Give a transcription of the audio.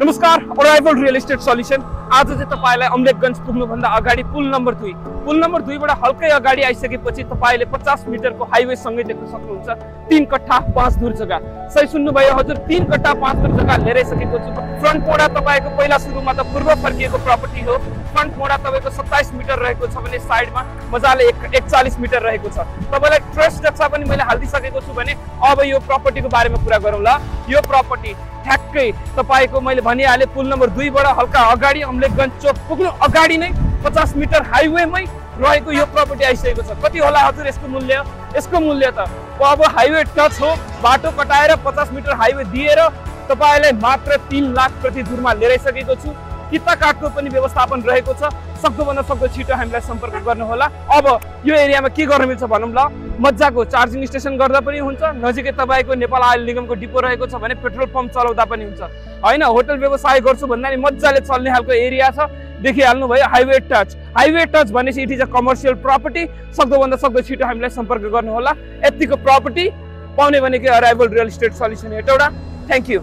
नमस्कार, arrival real estate solution. आज चाहिँ तपाईलाई अमलेखगञ्ज पुग्नुभन्दा अगाडि पुल नम्बर 2 बाट हल्कै अगाडि आइसकेपछि तपाईले 50 मिटरको हाइवे सँगै देख्न सक्नुहुन्छ 3 कट्ठा 5 धुर जग्गा। सही सुन्नुभयो हजुर, 3 कट्ठा 5 धुर जग्गा लिइसकेको छु। फ्रन्ट मोडा तपाईको पहिला सुरुमा त पूर्व फर्किएको प्रपर्टी हो। फ्रन्ट मोडा तपाईको 27 मिटर रहेको छ भने साइडमा मजाले 41 मिटर रहेको छ। तपाईलाई ट्रस्ट नक्सा पनि मैले हाल्दिसकेको छु भने अब यो प्रपर्टीको बारेमा कुरा गरौँ ल। यो प्रपर्टी ठ्याक्कै तपाईको मैले भनिहाले पुल नम्बर 2 बाट हल्का अगाडि अमलेखगञ्ज चोक पुग्नु अगाडि नै 50 मिटर हाइवेमै रहेको यो प्रपर्टी आइसकेको छ। कति होला हजुर यसको मूल्य? यसको मूल्य त अब हाइवे टच हो, बाटो कटाएर 50 मिटर हाइवे दिएर तपाईलाई मात्र 3 लाख प्रति धुरमा लिइसकेको छु। किता काठको पनि व्यवस्थापन रहेको छ। सक्दोभन्दा सक्दो छिटो हामीलाई सम्पर्क गर्नु होला। अब यो एरियामा के गर्न मिल्छ भनौँ ल। मजाको चार्जिङ स्टेसन गर्दा पनि हुन्छ, नजिकै तपाईको नेपाल आयल निगमको डिपो रहेको छ भने पेट्रोल पम्प चलाउँदा पनि हुन्छ हैन। होटल व्यवसाय गर्छु भन्दा नि मजाले चल्ने खालको एरिया छ। देखिहाल्नु भयो हाइवे टच भनेपछि it is a commercial property. सक्दोभन्दा सक्दो छिटो हामीलाई सम्पर्क गर्नु होला। यतिको प्रपर्टी पाउने भनेको arrival real estate solution Hetauda. Thank you.